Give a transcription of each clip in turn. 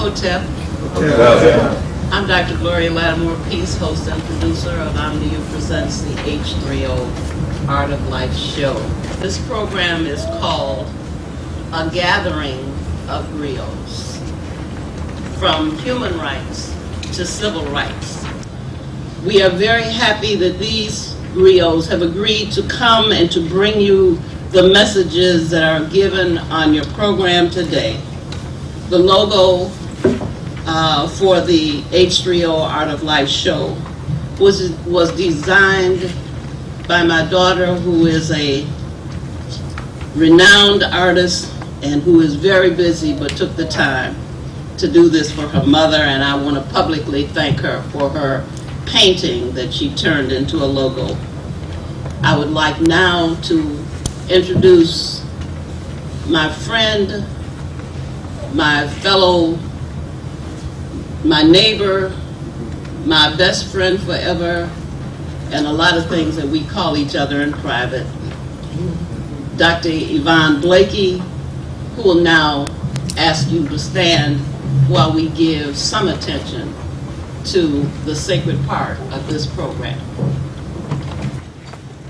Hotep. I'm Dr. Gloria L, Peace, host and producer of OmniU Presents the H3O Art of Life show. This program is called A Gathering of Griots, from human rights to civil rights. We are very happy that these griots have agreed to come and to bring you the messages that are given on your program today. The logo for the H3O Art of Life show was designed by my daughter, who is a renowned artist and who is very busy but took the time to do this for her mother, and I want to publicly thank her for her painting that she turned into a logo. I would like now to introduce my friend, my fellow, my neighbor, my best friend forever, and a lot of things that we call each other in private, Dr. Yvonne Blakey, who will now ask you to stand while we give some attention to the sacred part of this program.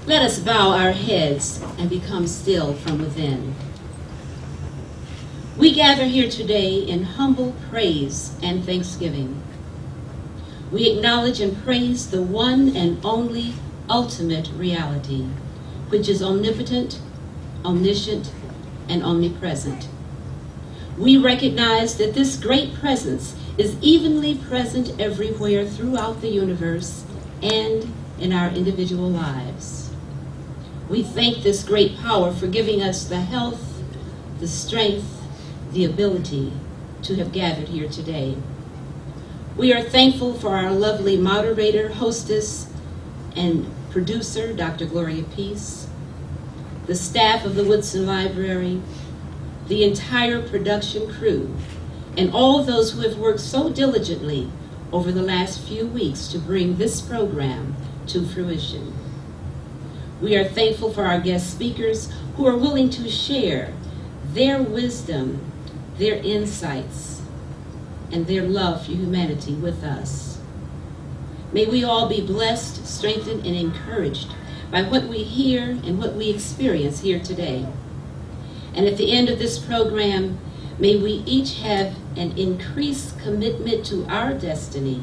Let us bow our heads and become still from within. We gather here today in humble praise and thanksgiving. We acknowledge and praise the one and only ultimate reality, which is omnipotent, omniscient, and omnipresent. We recognize that this great presence is evenly present everywhere throughout the universe and in our individual lives. We thank this great power for giving us the health, the strength, the ability to have gathered here today. We are thankful for our lovely moderator, hostess, and producer, Dr. Gloria Peace, the staff of the Woodson Library, the entire production crew, and all those who have worked so diligently over the last few weeks to bring this program to fruition. We are thankful for our guest speakers who are willing to share their wisdom, their insights, and their love for humanity with us. May we all be blessed, strengthened, and encouraged by what we hear and what we experience here today. And at the end of this program, may we each have an increased commitment to our destiny,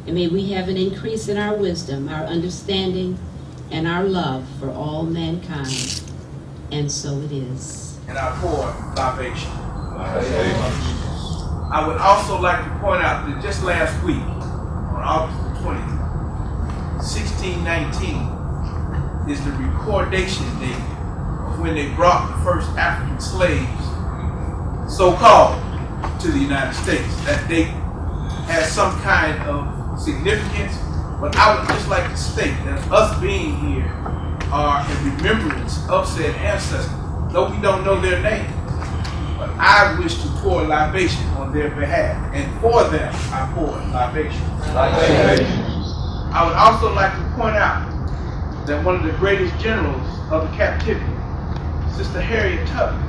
and may we have an increase in our wisdom, our understanding, and our love for all mankind. And so it is. And I pour libation. I would also like to point out that just last week, on August the 20th, 1619, is the recordation date of when they brought the first African slaves, so-called, to the United States. That date has some kind of significance, but I would just like to state that us being here are in remembrance of said ancestors, though we don't know their name. But I wish to pour libation on their behalf, and for them I pour libation. I would also like to point out that one of the greatest generals of the captivity, Sister Harriet Tubman,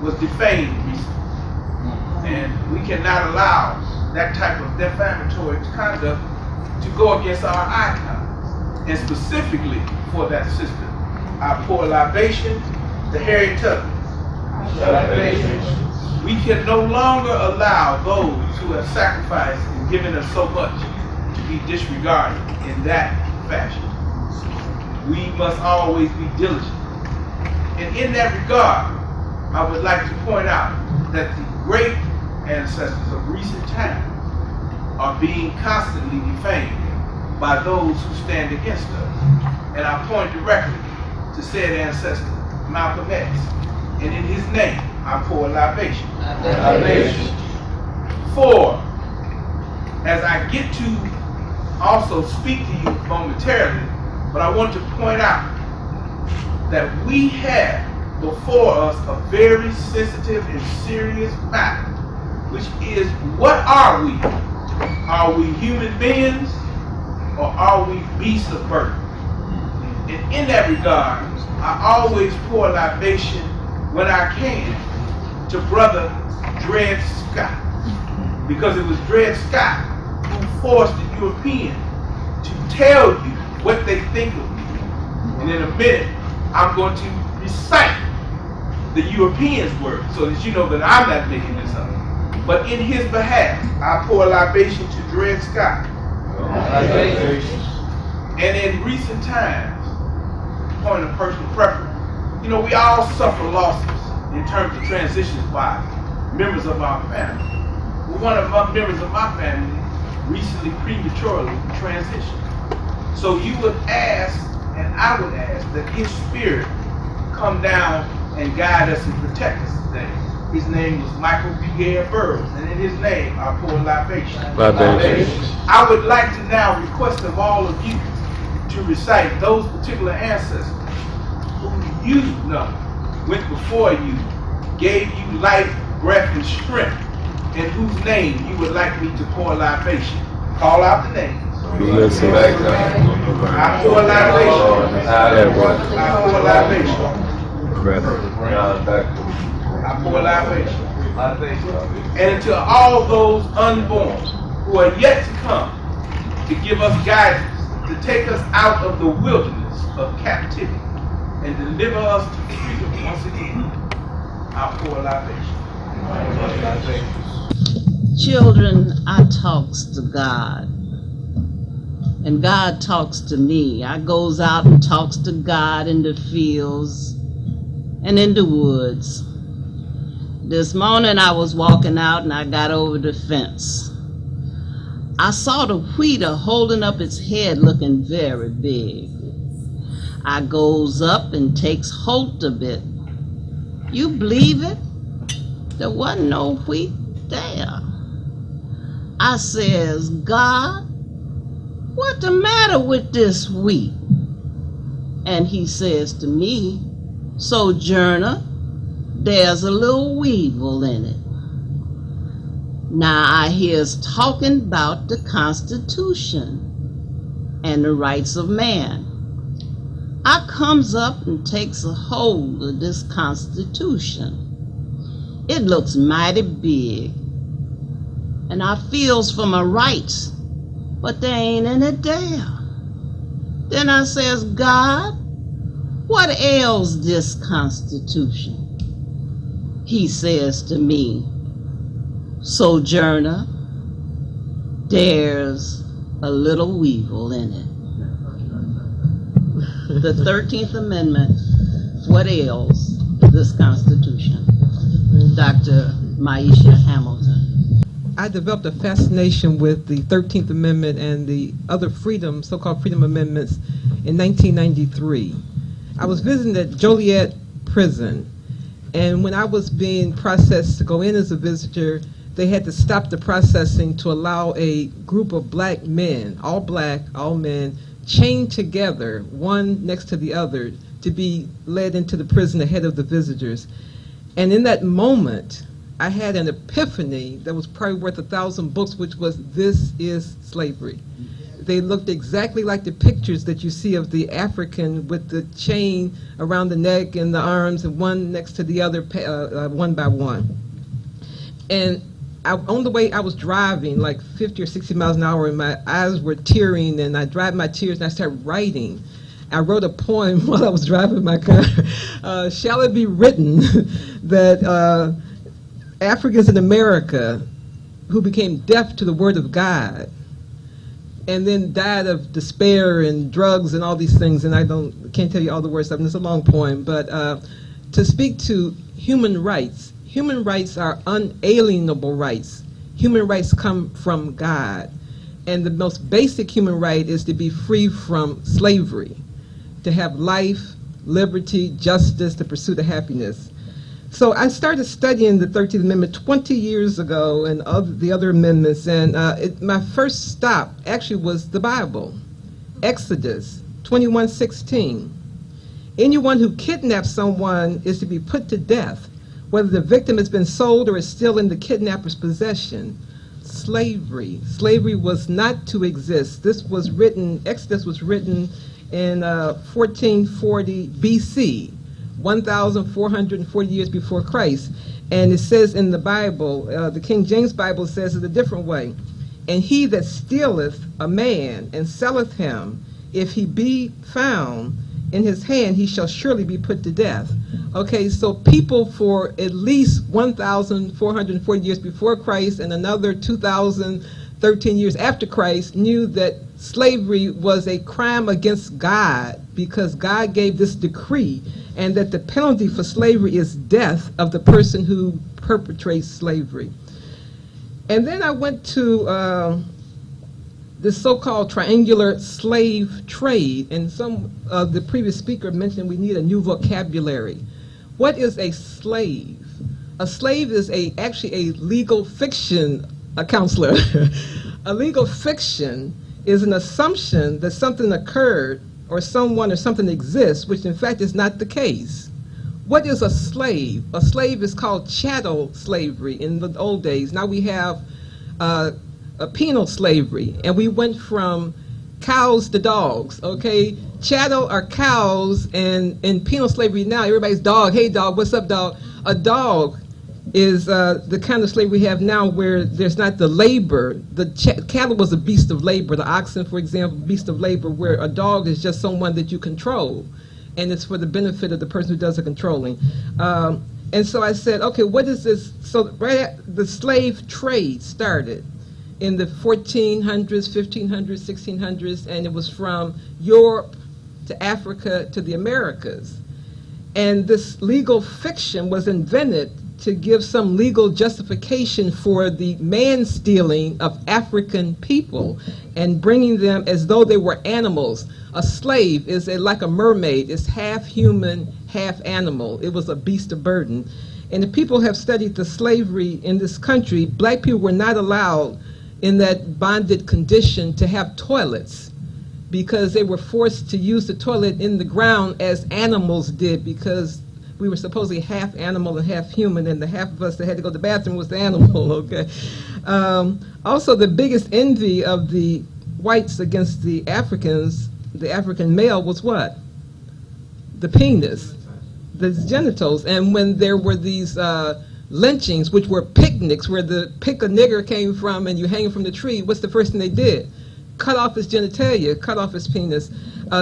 was defamed recently. And we cannot allow that type of defamatory conduct to go against our icons. And specifically for that sister, I pour libation to Harriet Tubman. We can no longer allow those who have sacrificed and given us so much to be disregarded in that fashion. We must always be diligent. And in that regard, I would like to point out that the great ancestors of recent times are being constantly defamed by those who stand against us. And I point directly to said ancestor, Malcolm X. And in his name, I pour libation. For, as I get to also speak to you momentarily, but I want to point out that we have before us a very sensitive and serious matter, which is, what are we? Are we human beings, or are we beasts of burden? And in that regard, I always pour libation when I can to Brother Dred Scott. because it was Dred Scott who forced the European to tell you what they think of you. And in a minute, I'm going to recite the Europeans' words so that you know that I'm not making this up. But in his behalf, I pour a libation to Dred Scott. And in recent times, point of personal preference, you know, we all suffer losses in terms of transitions by members of our family. Well, one of my members of my family recently prematurely transitioned. So you would ask, and I would ask, that his spirit come down and guide us and protect us today. His name was Michael B. Gale Burroughs, and in his name I pour libation. I would like to now request of all of you to recite those particular ancestors who you know went before you, gave you life, breath, and strength, and whose name you would like me to pour libation. Call out the names. I pour libation. I pour libation. I pour libation. And to all those unborn who are yet to come to give us guidance, to take us out of the wilderness of captivity and deliver us to freedom once again, I pour libation. Children, I talks to God, and God talks to me. I goes out and talks to God in the fields and in the woods. This morning I was walking out and I got over the fence. I saw the wheater holding up its head looking very big. I goes up and takes hold of it. You believe it? There wasn't no wheat there. I says, God, what the matter with this wheat? And he says to me, Sojourner, there's a little weevil in it. Now I hears talking about the Constitution and the rights of man. I comes up and takes a hold of this Constitution. It looks mighty big, and I feels for my rights, but there ain't any there. Then I says, God, what ails this Constitution? He says to me, Sojourner, there's a little weevil in it. The 13th Amendment, what ails this Constitution? Dr. Maisha Hamilton. I developed a fascination with the 13th Amendment and the other freedom, so-called freedom amendments in 1993. I was visiting at Joliet Prison, and when I was being processed to go in as a visitor, they had to stop the processing to allow a group of black men, all black, all men, chained together, one next to the other, to be led into the prison ahead of the visitors. And in that moment, I had an epiphany that was probably worth 1,000 books, which was, this is slavery. They looked exactly like the pictures that you see of the African with the chain around the neck and the arms, and one next to the other, one by one. And on the way, I was driving like 50 or 60 miles an hour, and my eyes were tearing, and I dried my tears, and I started writing. I wrote a poem while I was driving my car. Shall it be written that Africans in America who became deaf to the word of God and then died of despair and drugs and all these things, and I can't tell you all the words of it, it's a long poem, but to speak to human rights. Human rights are unalienable rights. Human rights come from God. And the most basic human right is to be free from slavery, to have life, liberty, justice, the pursuit of happiness. So I started studying the 13th Amendment 20 years ago and the other amendments, and my first stop actually was the Bible, Exodus 21:16. Anyone who kidnaps someone is to be put to death, whether the victim has been sold or is still in the kidnapper's possession. Slavery was not to exist. This was written, Exodus was written in 1440 BC, 1,440 years before Christ. And it says in the Bible, the King James Bible says it a different way. And he that stealeth a man and selleth him, if he be found in his hand, he shall surely be put to death. Okay, so people for at least 1,440 years before Christ and another 2,013 years after Christ knew that slavery was a crime against God because God gave this decree, and that the penalty for slavery is death of the person who perpetrates slavery. And then I went to the so-called triangular slave trade, and some of the previous speaker mentioned we need a new vocabulary. What is a slave? A slave is actually a legal fiction, a counselor. A legal fiction is an assumption that something occurred or someone or something exists, which in fact is not the case. What is a slave? A slave is called chattel slavery in the old days. Now we have a penal slavery, and we went from cows to dogs, okay? Chattel are cows, and in penal slavery now, everybody's dog. Hey, dog, what's up, dog? A dog is the kind of slavery we have now where there's not the labor. The cattle was a beast of labor. The oxen, for example, beast of labor, where a dog is just someone that you control, and it's for the benefit of the person who does the controlling. And so I said, okay, what is this? So the slave trade started in the 1400s, 1500s, 1600s, and it was from Europe to Africa to the Americas. And this legal fiction was invented to give some legal justification for the man-stealing of African people and bringing them as though they were animals. A slave is like a mermaid. It's half human, half animal. It was a beast of burden. And if people have studied the slavery in this country, black people were not allowed in that bonded condition to have toilets because they were forced to use the toilet in the ground as animals did, because we were supposedly half animal and half human, and the half of us that had to go to the bathroom was the animal, okay? Also, the biggest envy of the whites against the Africans, the African male, was what? The penis, the genitals. And when there were these lynchings, which were picnics, where the pick a nigger came from and you hang him from the tree, what's the first thing they did? Cut off his genitalia, cut off his penis.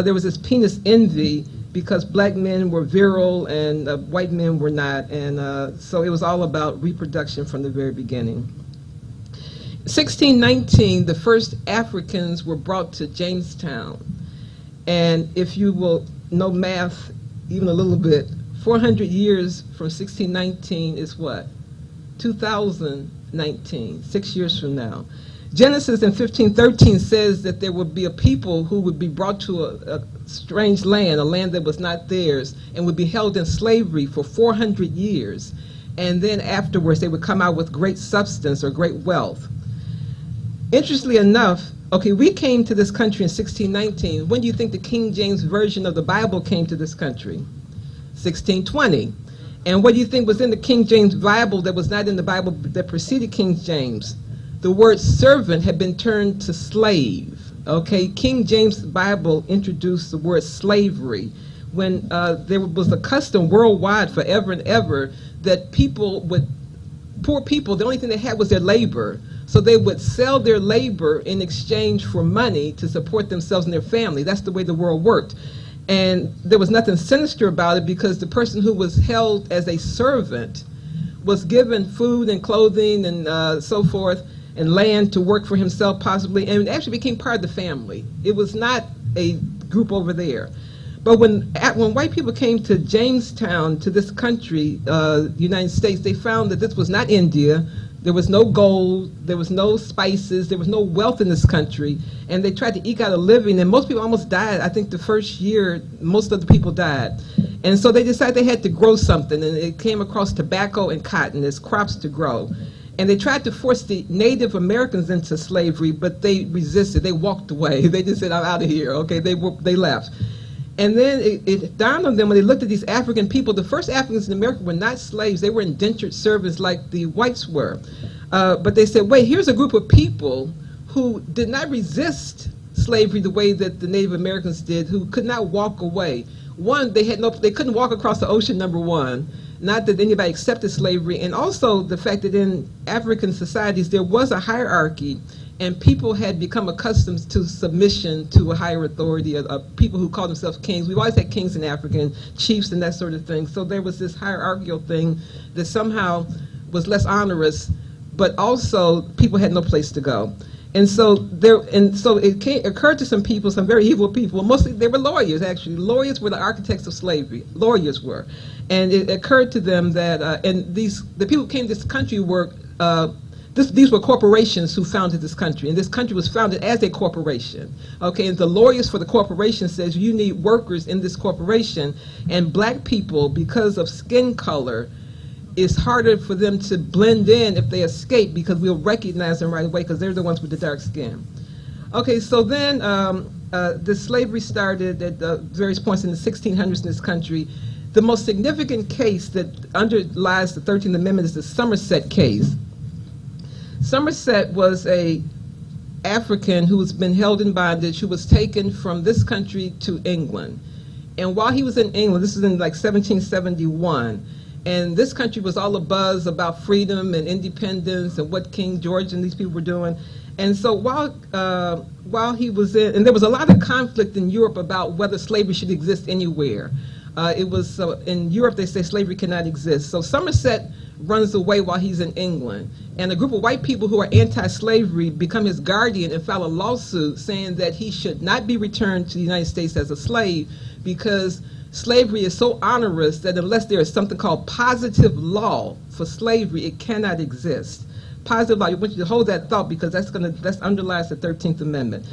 There was this penis envy because black men were virile and white men were not, and so it was all about reproduction from the very beginning. 1619, the first Africans were brought to Jamestown, and if you will know math even a little bit, 400 years from 1619 is what? 2019, 6 years from now. Genesis in 15:13 says that there would be a people who would be brought to a strange land, a land that was not theirs, and would be held in slavery for 400 years. And then afterwards, they would come out with great substance or great wealth. Interestingly enough, okay, we came to this country in 1619. When do you think the King James Version of the Bible came to this country? 1620. And what do you think was in the King James Bible that was not in the Bible that preceded King James? The word servant had been turned to slave. Okay, King James Bible introduced the word slavery when there was a custom worldwide forever and ever that poor people, the only thing they had was their labor. So they would sell their labor in exchange for money to support themselves and their family. That's the way the world worked. And there was nothing sinister about it because the person who was held as a servant was given food and clothing and so forth, and land to work for himself possibly, and it actually became part of the family. It was not a group over there. But when white people came to Jamestown, to this country, United States, they found that this was not India. There was no gold, there was no spices, there was no wealth in this country, and they tried to eke out a living, and most people almost died. I think the first year, most of the people died. And so they decided they had to grow something, and it came across tobacco and cotton as crops to grow. And they tried to force the Native Americans into slavery, but they resisted. They walked away. They just said, I'm out of here. Okay, they left. And then it dawned on them when they looked at these African people. The first Africans in America were not slaves. They were indentured servants like the whites were. But they said, wait, here's a group of people who did not resist slavery the way that the Native Americans did, who could not walk away. one, they couldn't walk across the ocean, number one. Not that anybody accepted slavery, and also the fact that in African societies there was a hierarchy, and people had become accustomed to submission to a higher authority, people who call themselves kings. We've always had kings in Africa, and chiefs and that sort of thing. So there was this hierarchical thing that somehow was less onerous, but also people had no place to go. And so it occurred to some people, some very evil people, mostly they were lawyers actually. Lawyers were the architects of slavery, lawyers were. And it occurred to them that, the people who came to this country were, these were corporations who founded this country, and this country was founded as a corporation. Okay, and the lawyers for the corporation says you need workers in this corporation, and black people, because of skin color, it's harder for them to blend in if they escape, because we'll recognize them right away because they're the ones with the dark skin. Okay, so then the slavery started at various points in the 1600s in this country. The most significant case that underlies the 13th Amendment is the Somerset case. Somerset was a African who has been held in bondage, who was taken from this country to England. And while he was in England, this is in like 1771, and this country was all abuzz about freedom and independence and what King George and these people were doing. And so while he was in, and there was a lot of conflict in Europe about whether slavery should exist anywhere. It was in Europe they say slavery cannot exist. So Somerset runs away while he's in England, and a group of white people who are anti-slavery become his guardian and file a lawsuit saying that he should not be returned to the United States as a slave, because slavery is so onerous that unless there is something called positive law for slavery, it cannot exist. Positive law, I want you to hold that thought, because that underlies the 13th Amendment.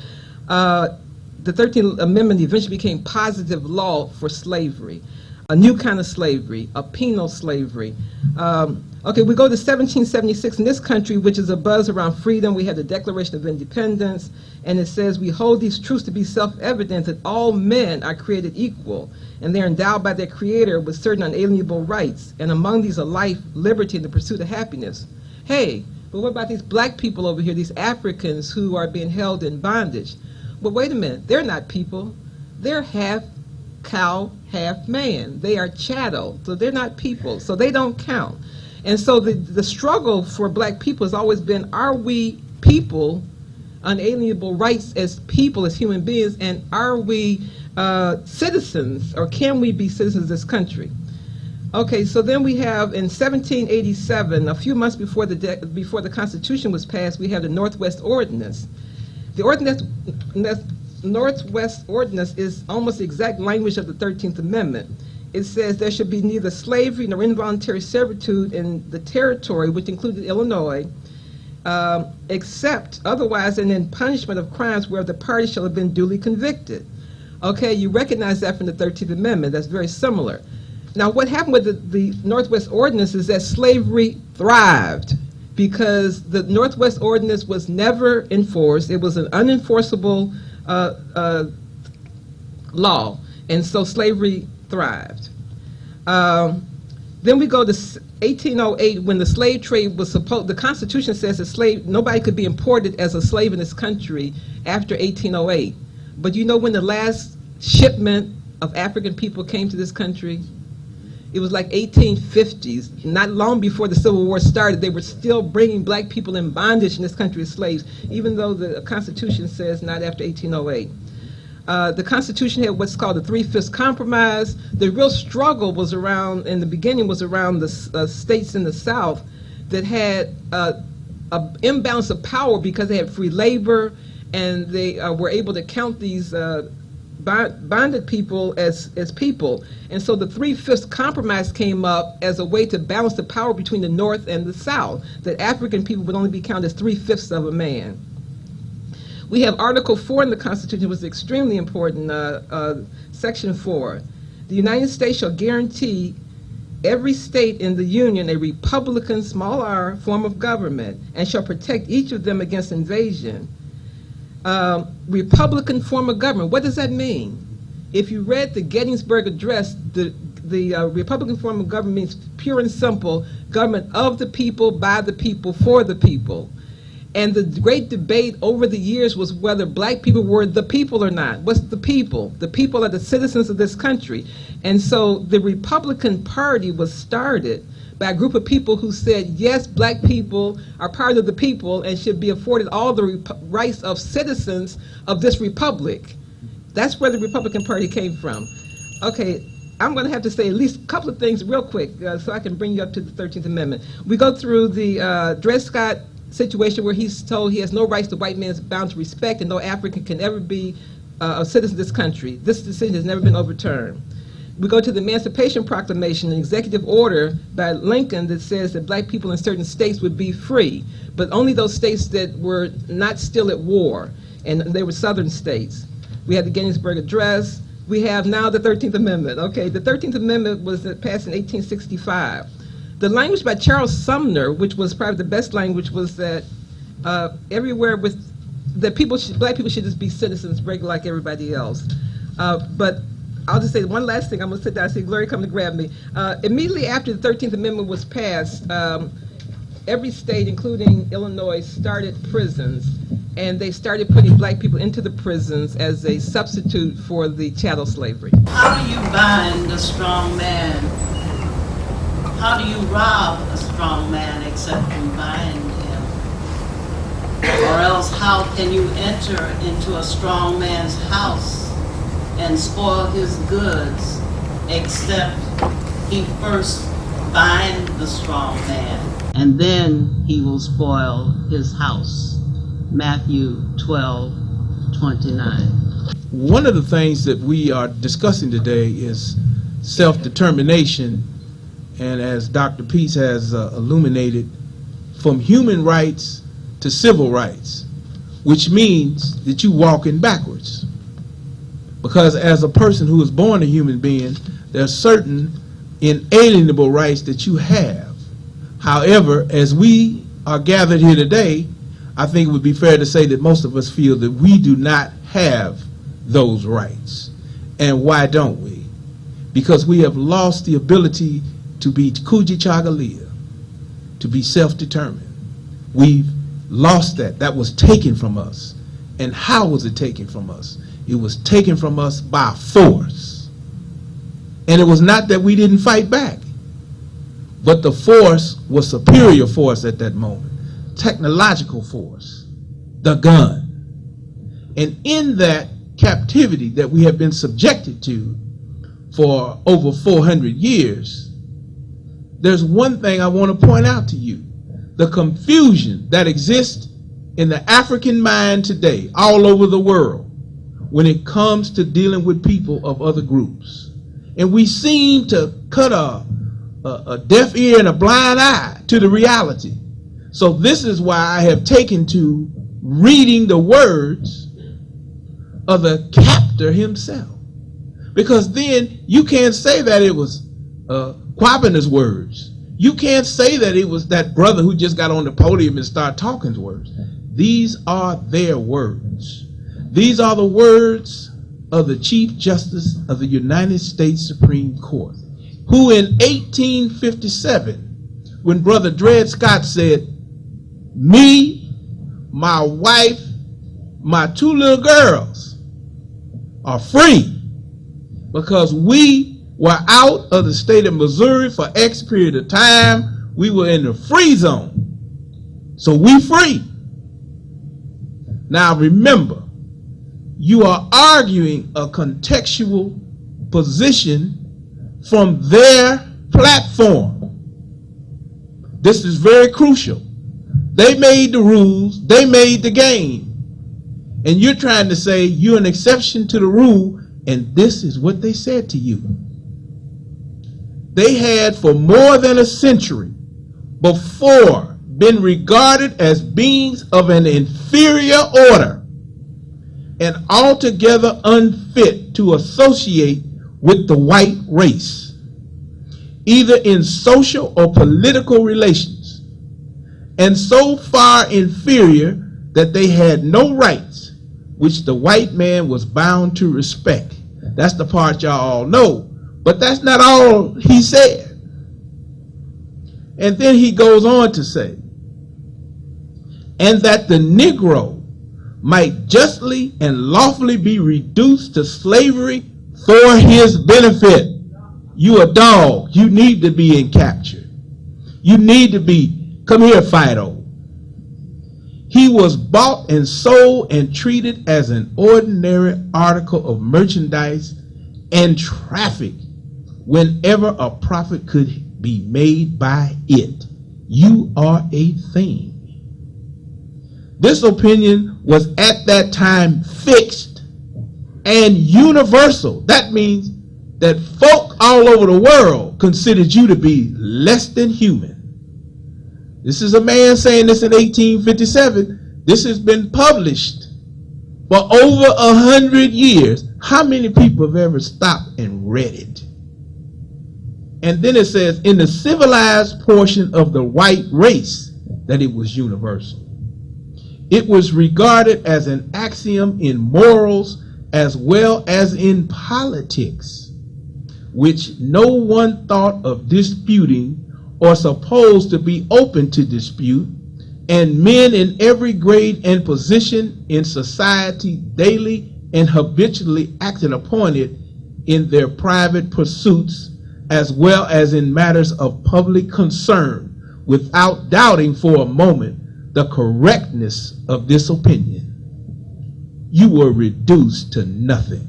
The 13th Amendment eventually became positive law for slavery, a new kind of slavery, a penal slavery. Okay, we go to 1776 in this country, which is a buzz around freedom. We have the Declaration of Independence, and it says, we hold these truths to be self-evident, that all men are created equal, and they're endowed by their Creator with certain unalienable rights, and among these are life, liberty, and the pursuit of happiness. Hey, but what about these black people over here, these Africans who are being held in bondage? But wait a minute, they're not people. They're half cow, half man. They are chattel, so they're not people, so they don't count. And so the struggle for black people has always been, are we people, unalienable rights as people, as human beings, and are we citizens, or can we be citizens of this country? Okay, so then we have in 1787, a few months before the Constitution was passed, we have the Northwest Ordinance. The Northwest Ordinance is almost the exact language of the 13th Amendment. It says there should be neither slavery nor involuntary servitude in the territory, which included Illinois, except otherwise and in punishment of crimes where the party shall have been duly convicted. Okay, you recognize that from the 13th Amendment. That's very similar. Now, what happened with the Northwest Ordinance is that slavery thrived, because the Northwest Ordinance was never enforced. It was an unenforceable law, and so slavery thrived. Then we go to 1808, when the slave trade was the Constitution says that nobody could be imported as a slave in this country after 1808. But you know when the last shipment of African people came to this country? It was like 1850s, not long before the Civil War started. They were still bringing black people in bondage in this country as slaves, even though the Constitution says not after 1808. The Constitution had what's called the Three-Fifths Compromise. The real struggle was around, in the beginning, was around the states in the South that had an imbalance of power because they had free labor, and they were able to count these bonded people as people. And so the Three-Fifths Compromise came up as a way to balance the power between the North and the South, that African people would only be counted as 3/5 of a man. We have Article 4 in the Constitution, which was extremely important, Section 4. The United States shall guarantee every state in the Union a republican, small r, form of government, and shall protect each of them against invasion. Republican form of government, what does that mean? If you read the Gettysburg Address, the Republican form of government means pure and simple, government of the people, by the people, for the people. And the great debate over the years was whether black people were the people or not. What's the people? The people are the citizens of this country. And so the Republican Party was started by a group of people who said, yes, black people are part of the people and should be afforded all the rights of citizens of this republic. That's where the Republican Party came from. Okay, I'm going to have to say at least a couple of things real quick so I can bring you up to the 13th Amendment. We go through the Dred Scott situation where he's told he has no rights the white man is bound to respect and no African can ever be a citizen of this country. This decision has never been overturned. We go to the Emancipation Proclamation, an executive order by Lincoln that says that black people in certain states would be free, but only those states that were not still at war, and they were southern states. We had the Gettysburg Address. We have now the 13th Amendment. Okay, the 13th Amendment was passed in 1865. The language by Charles Sumner, which was probably the best language, was that everywhere with that black people should just be citizens, regular like everybody else. But I'll just say one last thing. I'm going to sit down and see Gloria come to grab me. Immediately after the 13th Amendment was passed, every state, including Illinois, started prisons, and they started putting black people into the prisons as a substitute for the chattel slavery. How do you bind a strong man? How do you rob a strong man except you bind him? Or else how can you enter into a strong man's house and spoil his goods except he first bind the strong man, and then he will spoil his house? Matthew 12:29. One of the things that we are discussing today is self-determination, and as Dr. Peace has illuminated, from human rights to civil rights, which means that you walking backwards. Because as a person who is born a human being, there are certain inalienable rights that you have. However, as we are gathered here today, I think it would be fair to say that most of us feel that we do not have those rights. And why don't we? Because we have lost the ability to be Kujichagulia, to be self-determined. We've lost that. That was taken from us. And how was it taken from us? It was taken from us by force. And it was not that we didn't fight back, but the force was superior force at that moment. Technological force, the gun. And in that captivity that we have been subjected to for over 400 years, there's one thing I want to point out to you. The confusion that exists in the African mind today, all over the world, when it comes to dealing with people of other groups. And we seem to cut a deaf ear and a blind eye to the reality. So this is why I have taken to reading the words of the captor himself. Because then you can't say that it was Quabbina's words. You can't say that it was that brother who just got on the podium and started talking's words. These are their words. These are the words of the Chief Justice of the United States Supreme Court, who in 1857, when Brother Dred Scott said, me, my wife, my 2 little girls are free because we were out of the state of Missouri for X period of time. We were in the free zone. So we free. Now remember, you are arguing a contextual position from their platform. This is very crucial. They made the rules, they made the game. And you're trying to say you're an exception to the rule, and this is what they said to you. They had for more than a century before been regarded as beings of an inferior order and altogether unfit to associate with the white race, either in social or political relations, and so far inferior that they had no rights which the white man was bound to respect. That's the part y'all all know. But that's not all he said. And then he goes on to say, and that the Negro might justly and lawfully be reduced to slavery for his benefit. You a dog. You need to be in capture. You need to be, come here, Fido. He was bought and sold and treated as an ordinary article of merchandise and trafficked whenever a profit could be made by it. You are a thing. This opinion was at that time fixed and universal. That means that folk all over the world considered you to be less than human. This is a man saying this in 1857. This has been published for over 100 years. How many people have ever stopped and read it? And then it says, in the civilized portion of the white race, that it was universal. It was regarded as an axiom in morals as well as in politics, which no one thought of disputing or supposed to be open to dispute, and men in every grade and position in society daily and habitually acted upon it in their private pursuits as well as in matters of public concern, without doubting for a moment the correctness of this opinion. You were reduced to nothing.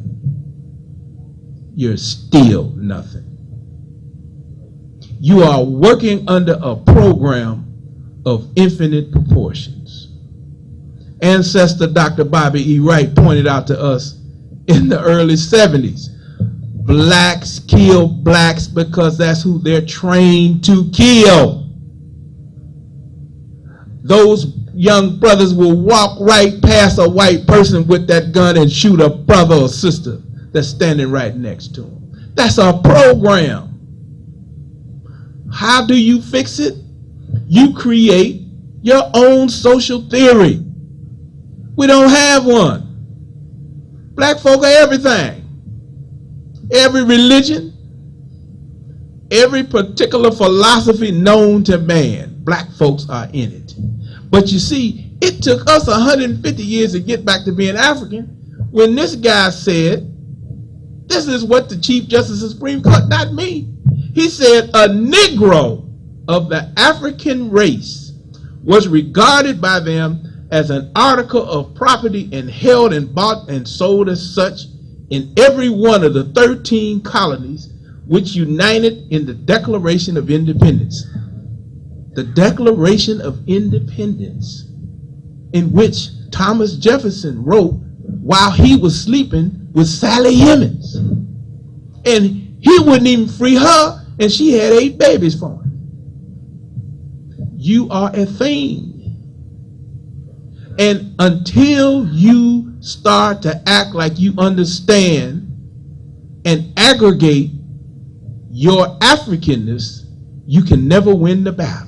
You're still nothing. You are working under a program of infinite proportions. Ancestor Dr. Bobby E. Wright pointed out to us in the early 70s, blacks kill blacks because that's who they're trained to kill. Those young brothers will walk right past a white person with that gun and shoot a brother or sister that's standing right next to them. That's a program. How do you fix it? You create your own social theory. We don't have one. Black folk are everything. Every religion, every particular philosophy known to man, black folks are in it. But you see, it took us 150 years to get back to being African when this guy said, this is what the Chief Justice of the Supreme Court, not me. He said a Negro of the African race was regarded by them as an article of property and held and bought and sold as such in every one of the 13 colonies which united in the Declaration of Independence. The Declaration of Independence, in which Thomas Jefferson wrote while he was sleeping with Sally Hemings. And he wouldn't even free her, and she had 8 babies for him. You are a thing. And until you start to act like you understand and aggregate your Africanness, you can never win the battle.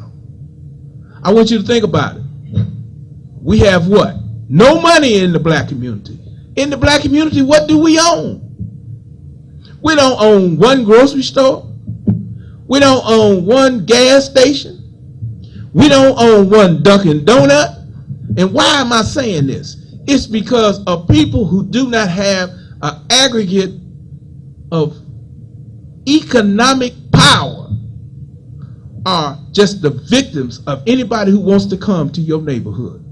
I want you to think about it. We have what? No money in the black community. In the black community, what do we own? We don't own one grocery store. We don't own one gas station. We don't own one Dunkin' Donut. And why am I saying this? It's because of people who do not have an aggregate of economic power are just the victims of anybody who wants to come to your neighborhood.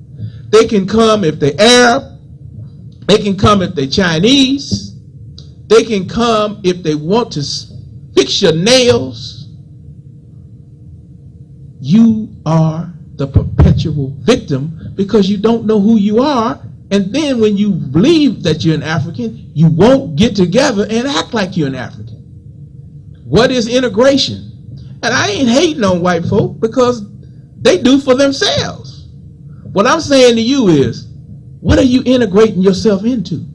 They can come if they're Arab. They can come if they're Chinese. They can come if they want to fix your nails. You are the perpetual victim because you don't know who you are. And then when you believe that you're an African, you won't get together and act like you're an African. What is integration? And I ain't hating on white folk because they do for themselves. What I'm saying to you is, what are you integrating yourself into?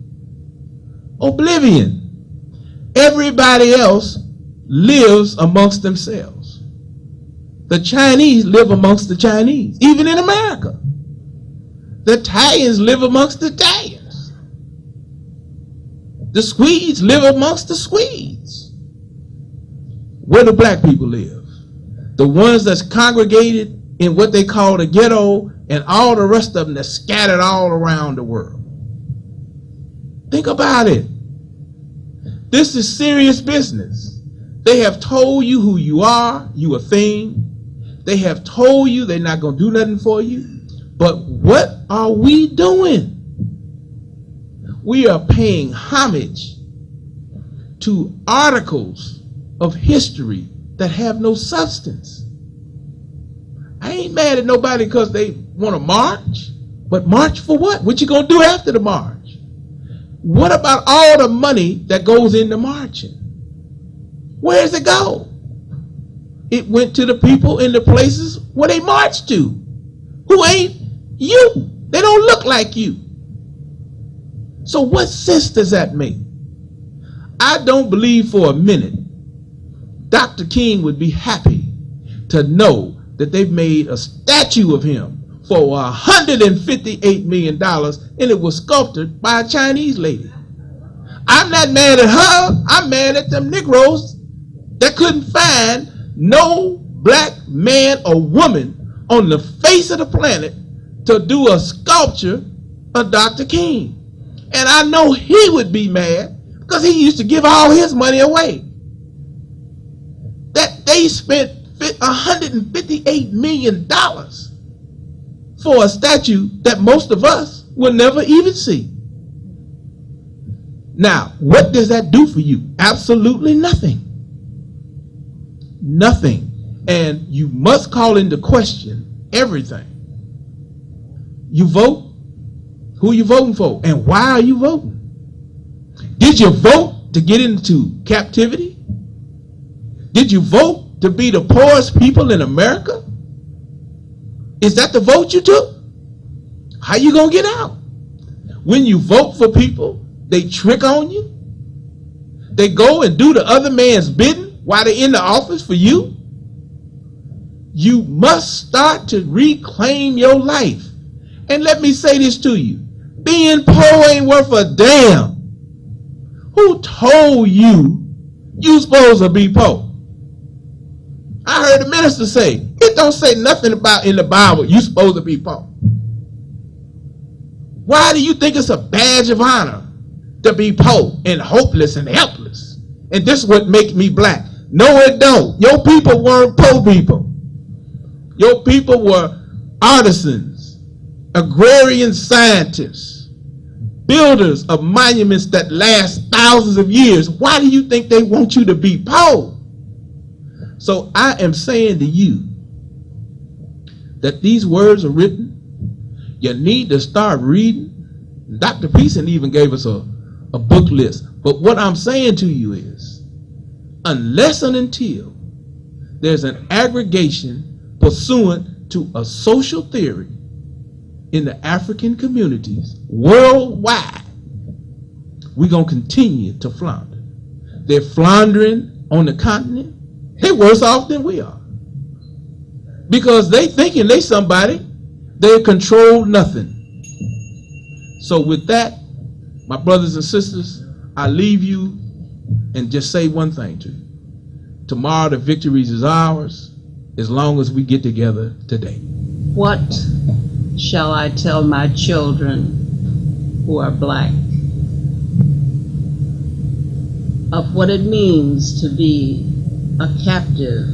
Oblivion. Everybody else lives amongst themselves. The Chinese live amongst the Chinese, even in America. The Italians live amongst the Italians. The Swedes live amongst the Swedes. Where do black people live? The ones that's congregated in what they call the ghetto and all the rest of them that's scattered all around the world. Think about it. This is serious business. They have told you who you are, you a thing. They have told you they're not going to do nothing for you. But what are we doing? We are paying homage to articles of history that have no substance. I ain't mad at nobody because they want to march, but march for what? What you going to do after the march? What about all the money that goes into marching? Where does it go? It went to the people in the places where they marched to, who ain't you. They don't look like you. So what sense does that make? I don't believe for a minute Dr. King would be happy to know that they've made a statue of him for $158 million, and it was sculpted by a Chinese lady. I'm not mad at her. I'm mad at them Negroes that couldn't find no black man or woman on the face of the planet to do a sculpture of Dr. King. And I know he would be mad because he used to give all his money away. That they spent $158 million for a statue that most of us will never even see. Now, what does that do for you? Absolutely nothing. Nothing. And you must call into question everything. You vote. Who are you voting for? And why are you voting? Did you vote to get into captivity? Did you vote to be the poorest people in America? Is that the vote you took? How you gonna get out? When you vote for people, they trick on you. They go and do the other man's bidding while they're in the office for you. You must start to reclaim your life. And let me say this to you. Being poor ain't worth a damn. Who told you you supposed to be poor? I heard the minister say, it don't say nothing about in the Bible you supposed to be poor. Why do you think it's a badge of honor to be poor and hopeless and helpless? And this is what makes me black. No, it don't. Your people weren't poor people. Your people were artisans, agrarian scientists, builders of monuments that last thousands of years. Why do you think they want you to be poor? So I am saying to you that these words are written. You need to start reading. Dr. Pearson even gave us a book list. But what I'm saying to you is, unless and until there's an aggregation pursuant to a social theory in the African communities worldwide, we're going to continue to flounder. They're floundering on the continent. They're worse off than we are. Because they thinking they somebody, they control nothing. So with that, my brothers and sisters, I leave you and just say one thing to you. Tomorrow the victories is ours as long as we get together today. What shall I tell my children who are black of what it means to be a captive?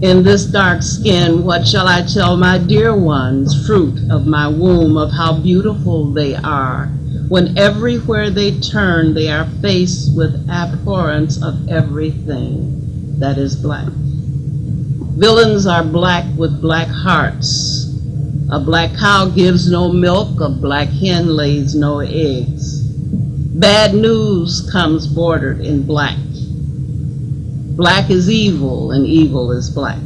In this dark skin, what shall I tell my dear ones, fruit of my womb, of how beautiful they are, when everywhere they turn they are faced with abhorrence of everything that is black? Villains are black with black hearts. A black cow gives no milk, a black hen lays no eggs. Bad news comes bordered in black. Black is evil, and evil is black.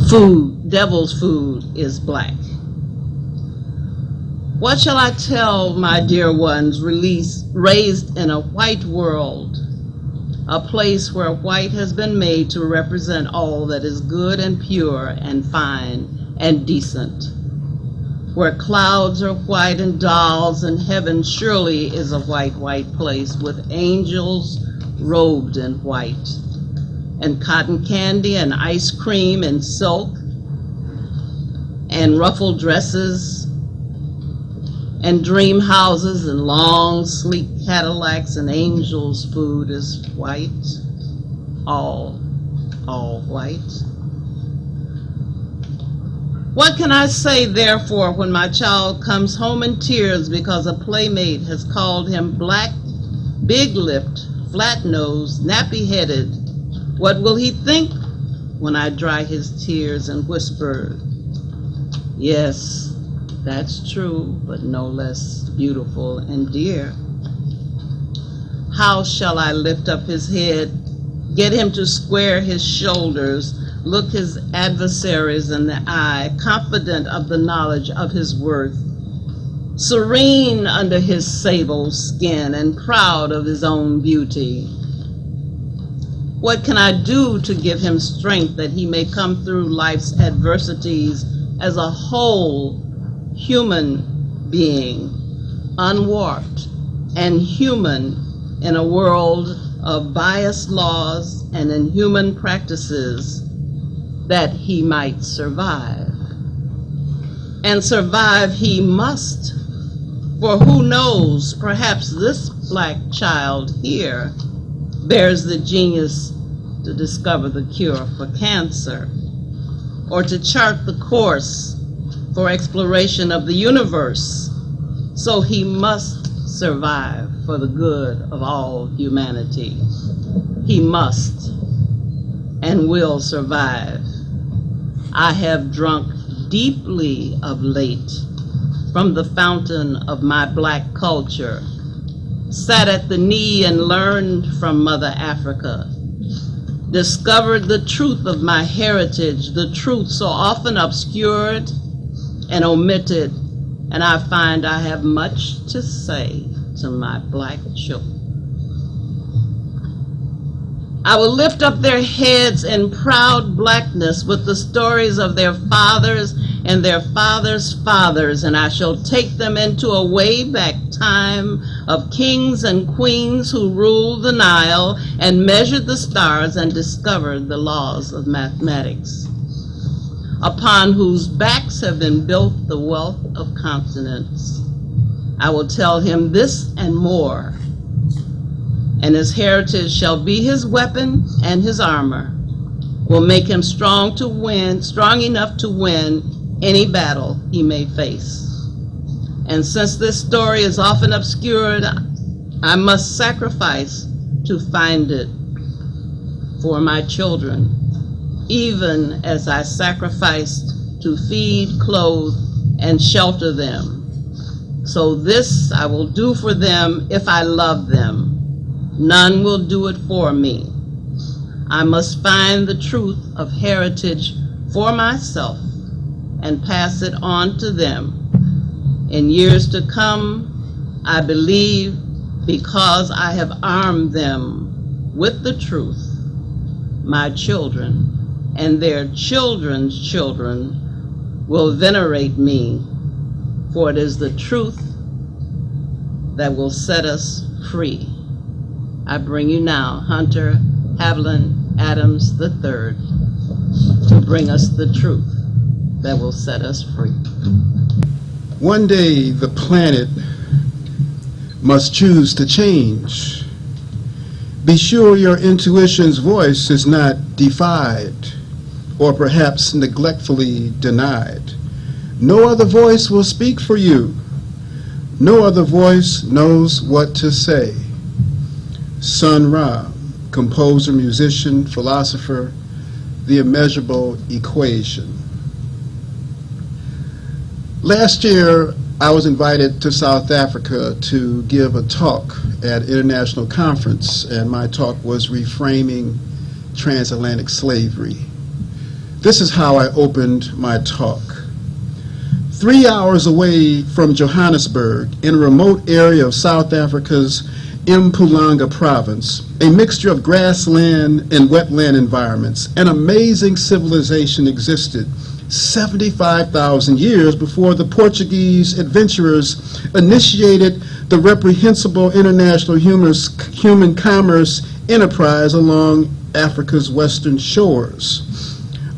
Food, devil's food, is black. What shall I tell my dear ones raised in a white world, a place where white has been made to represent all that is good and pure and fine and decent, where clouds are white and dolls, and heaven surely is a white, white place with angels robed in white, and cotton candy and ice cream and silk and ruffled dresses and dream houses and long, sleek Cadillacs, and angels' food is white, all white. What can I say, therefore, when my child comes home in tears because a playmate has called him black, big-lipped, flat-nosed, nappy-headed? What will he think when I dry his tears and whisper, yes, that's true, but no less beautiful and dear? How shall I lift up his head, get him to square his shoulders, look his adversaries in the eye, confident of the knowledge of his worth, serene under his sable skin and proud of his own beauty? What can I do to give him strength that he may come through life's adversities as a whole human being, unwarped and human in a world of biased laws and inhuman practices, that he might survive? And survive he must, for who knows, perhaps this black child here bears the genius to discover the cure for cancer, or to chart the course for exploration of the universe. So he must survive for the good of all humanity. He must and will survive. I have drunk deeply of late from the fountain of my black culture, sat at the knee and learned from Mother Africa, discovered the truth of my heritage, the truth so often obscured and omitted, and I find I have much to say to my black children. I will lift up their heads in proud blackness with the stories of their fathers and their fathers' fathers, and I shall take them into a way back time of kings and queens who ruled the Nile and measured the stars and discovered the laws of mathematics, upon whose backs have been built the wealth of continents. I will tell him this and more, and his heritage shall be his weapon, and his armor will make him strong enough to win any battle he may face. And since this story is often obscured, I must sacrifice to find it for my children, even as I sacrificed to feed, clothe, and shelter them. So this I will do for them if I love them. None will do it for me. I must find the truth of heritage for myself and pass it on to them. In years to come, I believe, because I have armed them with the truth, my children and their children's children will venerate me, for it is the truth that will set us free. I bring you now Hunter Haviland Adams III to bring us the truth that will set us free. One day the planet must choose to change. Be sure your intuition's voice is not defied or perhaps neglectfully denied. No other voice will speak for you. No other voice knows what to say. Sun Ra, composer, musician, philosopher, The Immeasurable Equation. Last year, I was invited to South Africa to give a talk at an international conference, and my talk was Reframing Transatlantic Slavery. This is how I opened my talk. 3 hours away from Johannesburg, in a remote area of South Africa's Mpumalanga province, a mixture of grassland and wetland environments, an amazing civilization existed 75,000 years before the Portuguese adventurers initiated the reprehensible international human commerce enterprise along Africa's western shores.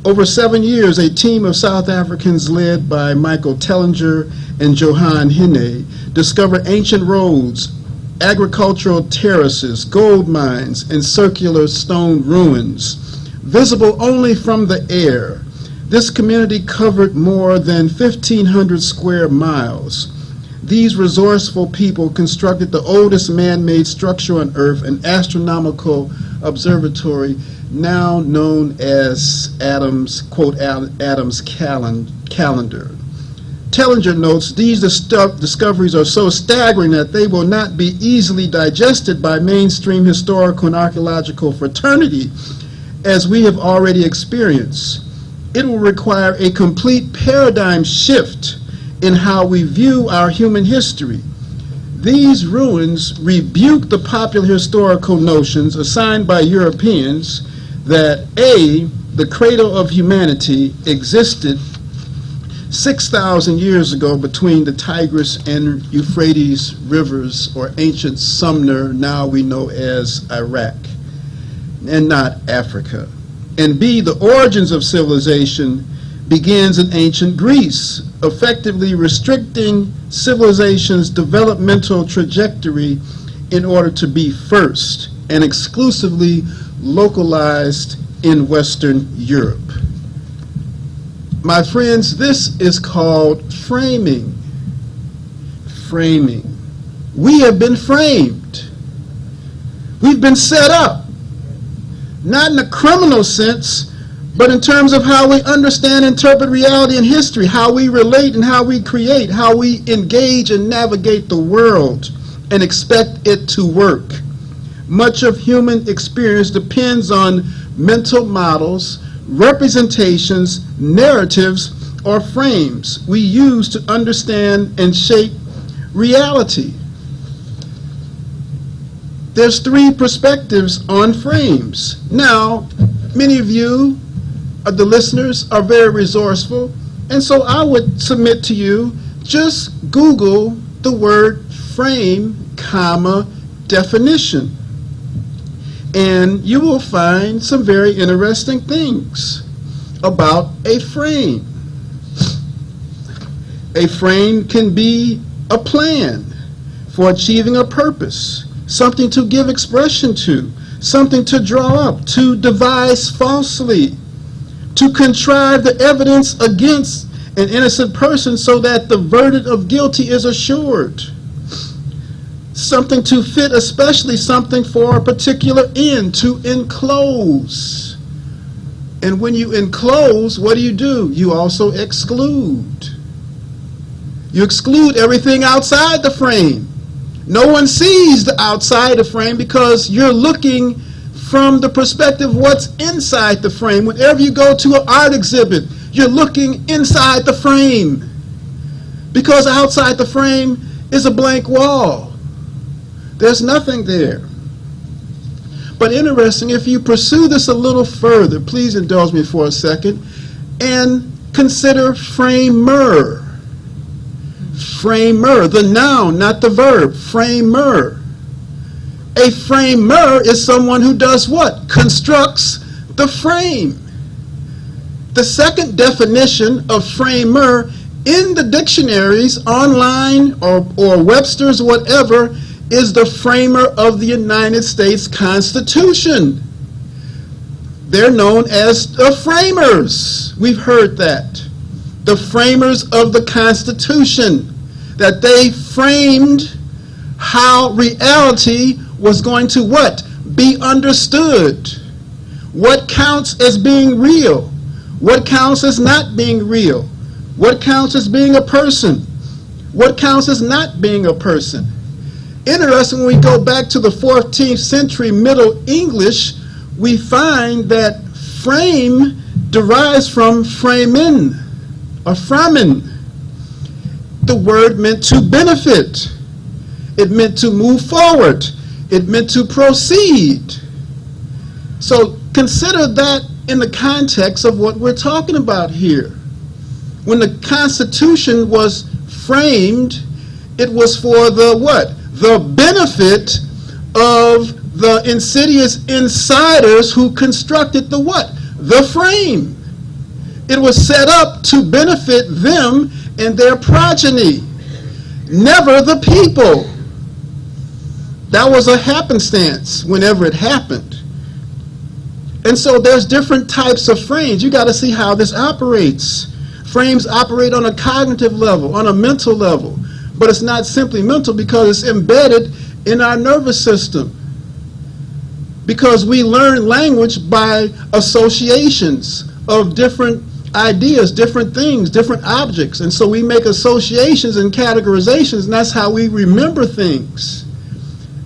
Over 7 years, a team of South Africans led by Michael Tellinger and Johan Hine discovered ancient roads, agricultural terraces, gold mines, and circular stone ruins, visible only from the air. This community covered more than 1,500 square miles. These resourceful people constructed the oldest man-made structure on Earth, an astronomical observatory now known as Adam's, quote, Adam's calendar. Tellinger notes, these discoveries are so staggering that they will not be easily digested by mainstream historical and archaeological fraternity, as we have already experienced. It will require a complete paradigm shift in how we view our human history. These ruins rebuke the popular historical notions assigned by Europeans that A, the cradle of humanity existed 6,000 years ago between the Tigris and Euphrates rivers, or ancient Sumner, now we know as Iraq, and not Africa. And B, the origins of civilization begins in ancient Greece, effectively restricting civilization's developmental trajectory in order to be first, and exclusively localized in Western Europe. My friends, this is called framing. Framing. We have been framed. We've been set up. Not in a criminal sense, but in terms of how we understand, interpret reality and history, how we relate and how we create, how we engage and navigate the world and expect it to work. Much of human experience depends on mental models, representations, narratives, or frames we use to understand and shape reality. There's 3 perspectives on frames. Now, many of you, the listeners, are very resourceful, and so I would submit to you, just Google the word frame, comma, definition, and you will find some very interesting things about a frame. A frame can be a plan for achieving a purpose, something to give expression to, something to draw up, to devise falsely, to contrive the evidence against an innocent person so that the verdict of guilty is assured. Something to fit, especially something for a particular end, to enclose. And when you enclose, what do? You also exclude. You exclude everything outside the frame. No one sees the outside the frame because you're looking from the perspective of what's inside the frame. Whenever you go to an art exhibit, you're looking inside the frame, because outside the frame is a blank wall. There's nothing there. But interesting, if you pursue this a little further, please indulge me for a second, and consider framer. Framer, the noun, not the verb. Framer. A framer is someone who does what? Constructs the frame. The second definition of framer in the dictionaries, online or Webster's, whatever, is the framer of the United States Constitution. They're known as the framers. We've heard that. The framers of the Constitution, that they framed how reality was going to what? Be understood. What counts as being real? What counts as not being real? What counts as being a person? What counts as not being a person? Interesting, when we go back to the 14th century Middle English, we find that frame derives from framen, or framen. The word meant to benefit. It meant to move forward. It meant to proceed. So consider that in the context of what we're talking about here. When the Constitution was framed, it was for the what? The benefit of the insidious insiders who constructed the what? The frame. It was set up to benefit them and their progeny, never the people. That was a happenstance whenever it happened. And so there's different types of frames. You got to see how this operates. Frames operate on a cognitive level, on a mental level. But it's not simply mental because it's embedded in our nervous system. Because we learn language by associations of different ideas, different things, different objects. And so we make associations and categorizations, and that's how we remember things.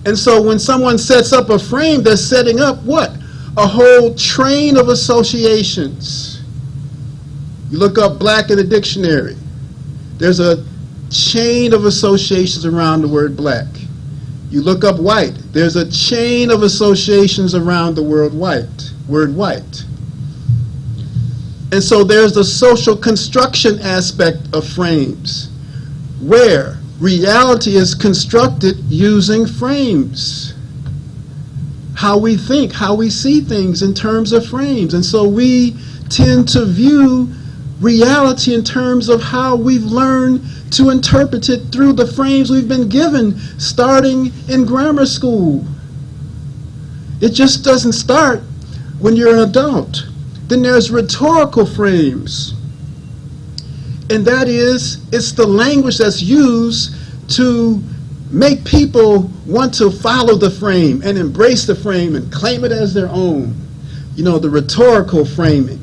And so when someone sets up a frame, they're setting up what? A whole train of associations. You look up black in the dictionary. There's a chain of associations around the word black. You look up white. There's a chain of associations around the word white. And so there's the social construction aspect of frames, where reality is constructed using frames. How we think, how we see things in terms of frames. And so we tend to view reality in terms of how we've learned to interpret it through the frames we've been given starting in grammar school. It just doesn't start when you're an adult. Then there's rhetorical frames. And that is, it's the language that's used to make people want to follow the frame and embrace the frame and claim it as their own. You know, the rhetorical framing.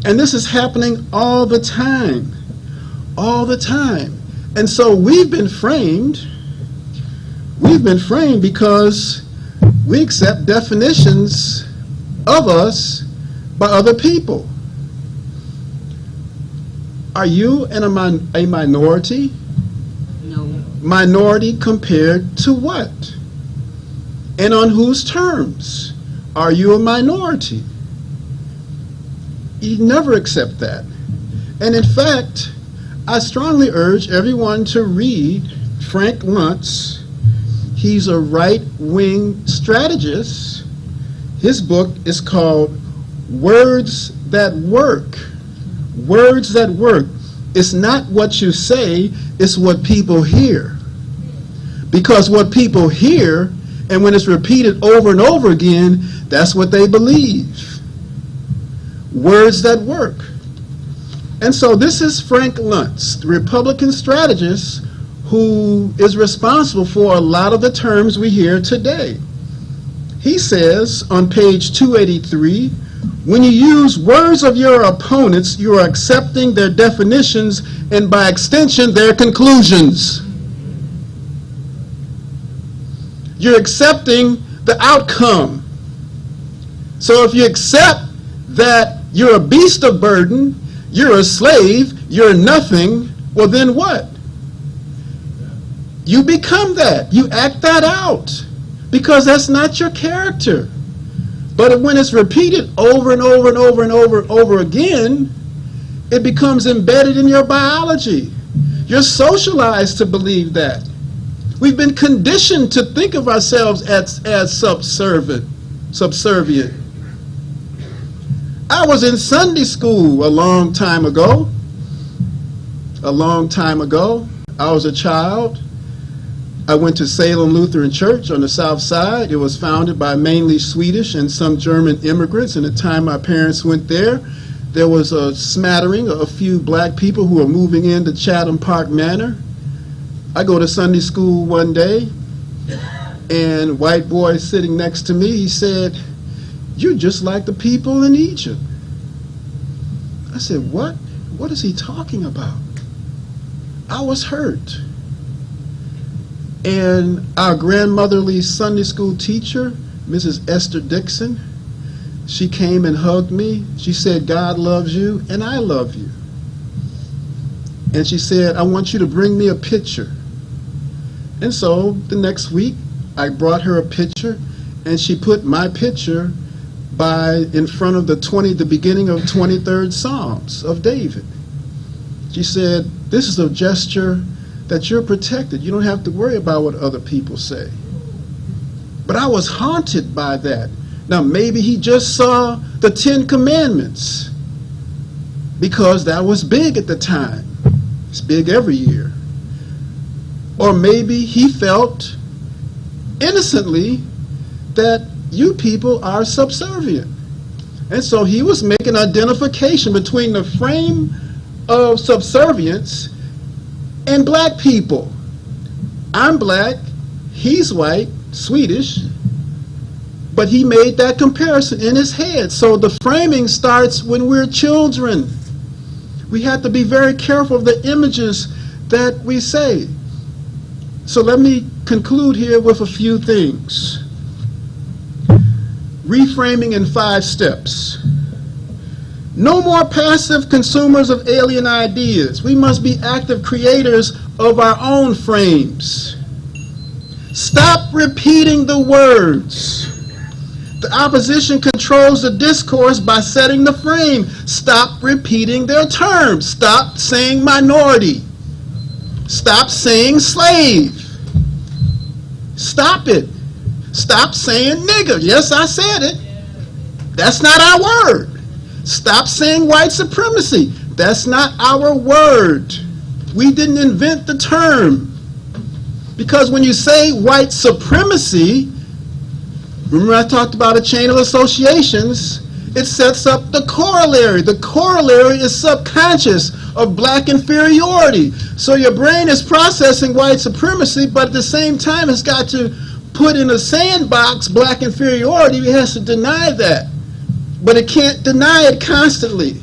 And this is happening all the time. All the time. And so we've been framed because we accept definitions of us by other people. Are you a minority? No. Minority compared to what? And on whose terms? Are you a minority? You never accept that. And in fact, I strongly urge everyone to read Frank Luntz. He's a right-wing strategist. His book is called Words That Work. Words that work. It's not what you say, it's what people hear. Because what people hear, and when it's repeated over and over again, that's what they believe. Words that work. And so this is Frank Luntz, the Republican strategist who is responsible for a lot of the terms we hear today. He says on page 283, when you use words of your opponents, you are accepting their definitions and by extension their conclusions. You're accepting the outcome. So if you accept that you're a beast of burden, you're a slave, you're nothing, well then what? You become that. You act that out. Because that's not your character. But when it's repeated over and over and over and over again, it becomes embedded in your biology. You're socialized to believe that. We've been conditioned to think of ourselves as subservient. I was in Sunday school a long time ago. I was a child. I went to Salem Lutheran Church on the south side. It was founded by mainly Swedish and some German immigrants. And the time my parents went there, there was a smattering, a few black people who were moving into Chatham Park Manor. I go to Sunday school one day, and a white boy sitting next to me, he said, "You're just like the people in Egypt." I said, "What? What is he talking about?" I was hurt. And our grandmotherly Sunday school teacher, Mrs. Esther Dixon, she came and hugged me. She said, "God loves you and I love you." And she said, "I want you to bring me a picture." And so the next week, I brought her a picture, and she put my picture in front of the beginning of 23rd Psalms of David. She said, "This is a gesture that you're protected. You don't have to worry about what other people say." But I was haunted by that. Now, maybe he just saw the 10 Commandments because that was big at the time. It's big every year. Or maybe he felt innocently that you people are subservient. And so he was making identification between the frame of subservience and black people. I'm black, he's white, Swedish, but he made that comparison in his head. So the framing starts when we're children. We have to be very careful of the images that we say. So let me conclude here with a few things. Reframing in 5 steps. No more passive consumers of alien ideas. We must be active creators of our own frames. Stop repeating the words. The opposition controls the discourse by setting the frame. Stop repeating their terms. Stop saying minority. Stop saying slave. Stop it. Stop saying nigger. Yes, I said it. That's not our word. Stop saying white supremacy. That's not our word. We didn't invent the term. Because when you say white supremacy, remember I talked about a chain of associations, it sets up the corollary. The corollary is subconscious of black inferiority. So your brain is processing white supremacy, but at the same time it's got to put in a sandbox black inferiority. It has to deny that. But it can't deny it constantly.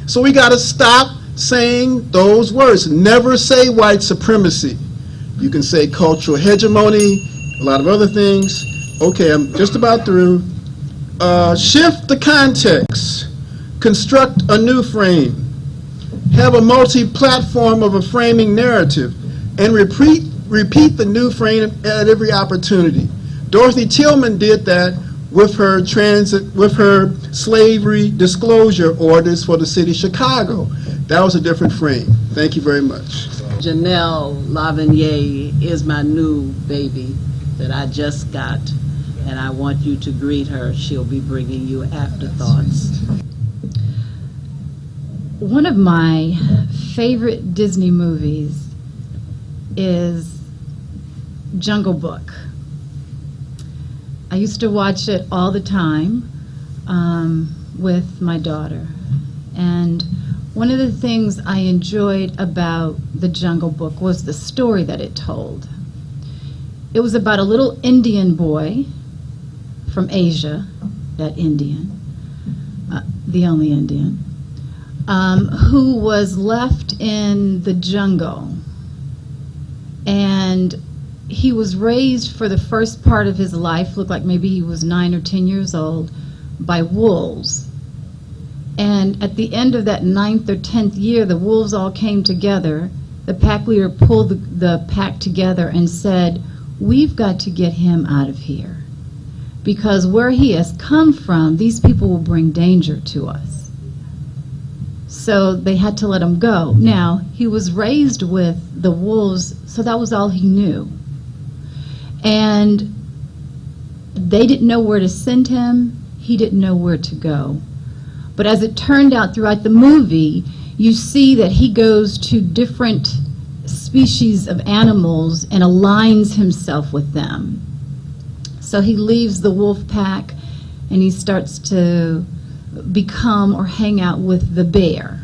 So we got to stop saying those words. Never say white supremacy. You can say cultural hegemony, a lot of other things. Okay, I'm just about through. Shift the context. Construct a new frame. Have a multi-platform of a framing narrative. And repeat the new frame at every opportunity. Dorothy Tillman did that with her slavery disclosure orders for the city of Chicago. That was a different frame. Thank you very much. Janelle Lavigny is my new baby that I just got, and I want you to greet her. She'll be bringing you afterthoughts. One of my favorite Disney movies is Jungle Book. I used to watch it all the time with my daughter. And one of the things I enjoyed about the Jungle Book was the story that it told. It was about a little Indian boy from Asia, that Indian, the only Indian, who was left in the jungle. And he was raised for the first part of his life, looked like maybe he was 9 or 10 years old, by wolves. And at the end of that 9th or 10th year, the wolves all came together. The pack leader pulled the pack together and said, "We've got to get him out of here. Because where he has come from, these people will bring danger to us." So they had to let him go. Now, he was raised with the wolves, so that was all he knew. And they didn't know where to send him. He didn't know where to go. But as it turned out throughout the movie, you see that he goes to different species of animals and aligns himself with them. So he leaves the wolf pack and he starts to become or hang out with the bear.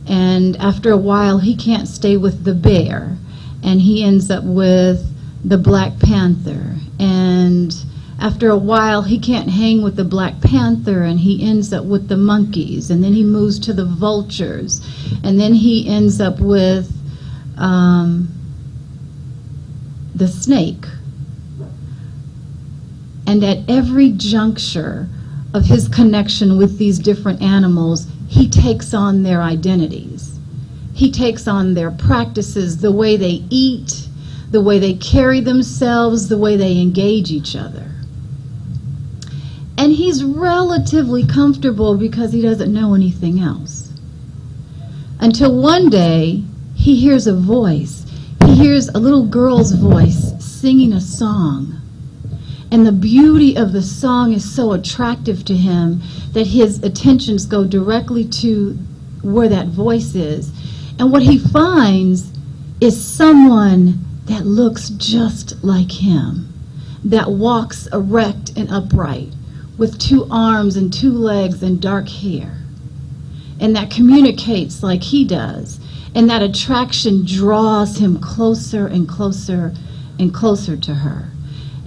And after a while, he can't stay with the bear, and he ends up with the Black Panther. And after a while, he can't hang with the Black Panther, and he ends up with the monkeys. And then he moves to the vultures. And then he ends up with the snake. And at every juncture of his connection with these different animals, he takes on their identities. He takes on their practices, the way they eat, the way they carry themselves, the way they engage each other. And he's relatively comfortable because he doesn't know anything else. Until one day, he hears a voice. He hears a little girl's voice singing a song. And the beauty of the song is so attractive to him that his attentions go directly to where that voice is. And what he finds is someone that looks just like him, that walks erect and upright, with 2 arms and 2 legs and dark hair, and that communicates like he does. And that attraction draws him closer and closer and closer to her.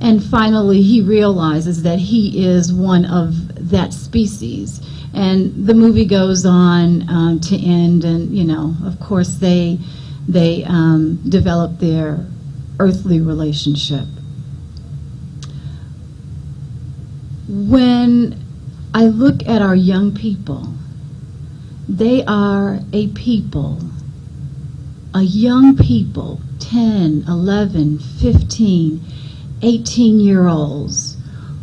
And finally, he realizes that he is one of that species. And the movie goes on to end, and, you know, of course, they develop their earthly relationship. When I look at our young people, they are a people, a young people, 10, 11, 15, 18-year-olds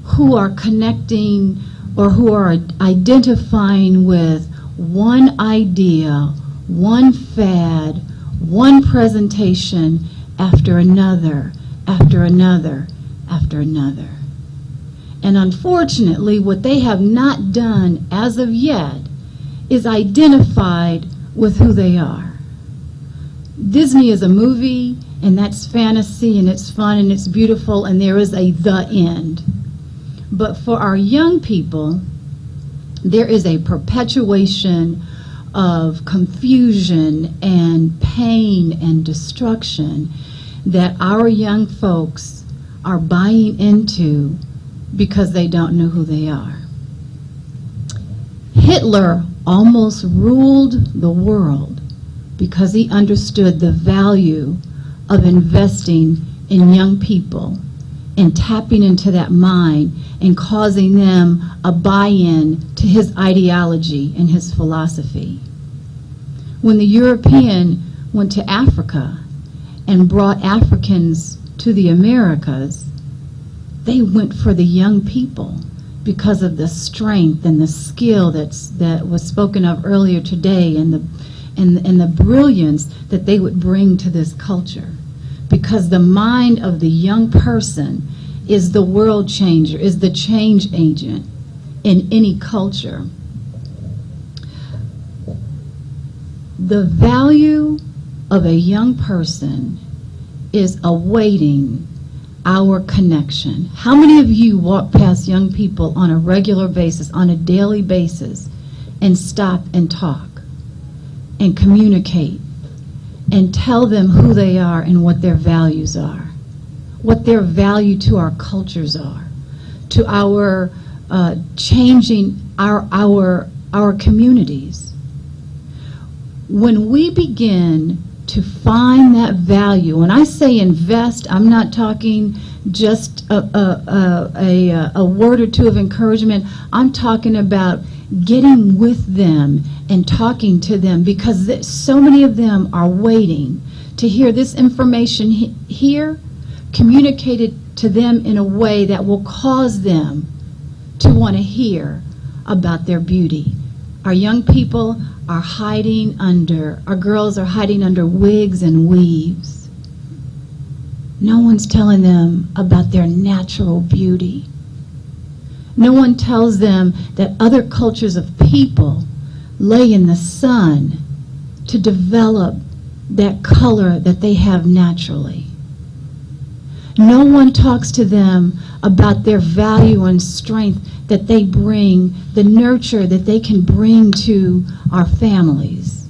who are connecting or who are identifying with one idea, one fad, one presentation after another, after another, after another. And unfortunately, what they have not done as of yet is identified with who they are. Disney is a movie, and that's fantasy, and it's fun, and it's beautiful, and there is the end. But for our young people, there is a perpetuation of confusion and pain and destruction that our young folks are buying into because they don't know who they are. Hitler almost ruled the world because he understood the value of investing in young people and tapping into that mind and causing them a buy-in to his ideology and his philosophy. When the European went to Africa and brought Africans to the Americas, they went for the young people because of the strength and the skill that was spoken of earlier today, and the brilliance that they would bring to this culture. Because the mind of the young person is the world changer, is the change agent in any culture. The value of a young person is awaiting our connection. How many of you walk past young people on a regular basis, on a daily basis, and stop and talk and communicate and tell them who they are and what their values are, what their value to our cultures are, to our changing our communities? When we begin to find that value, when I say invest, I'm not talking just a word or two of encouragement. I'm talking about getting with them and talking to them, because so many of them are waiting to hear this information here communicated to them in a way that will cause them to want to hear about their beauty. Our young people are hiding under, our girls are hiding under wigs and weaves. No one's telling them about their natural beauty. No one tells them that other cultures of people lay in the sun to develop that color that they have naturally. No one talks to them about their value and strength that they bring, the nurture that they can bring to our families.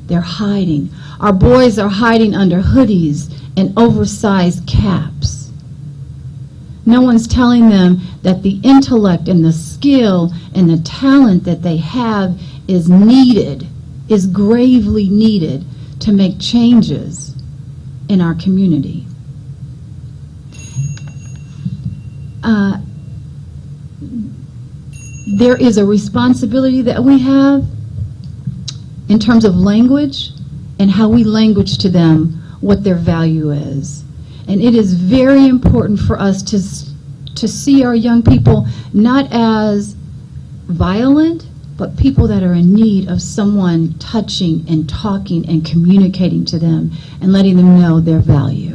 They're hiding. Our boys are hiding under hoodies and oversized caps. No one's telling them that the intellect and the skill and the talent that they have is needed, is gravely needed to make changes in our community. There is a responsibility that we have in terms of language and how we language to them what their value is. And it is very important for us to see our young people not as violent, but people that are in need of someone touching and talking and communicating to them and letting them know their value.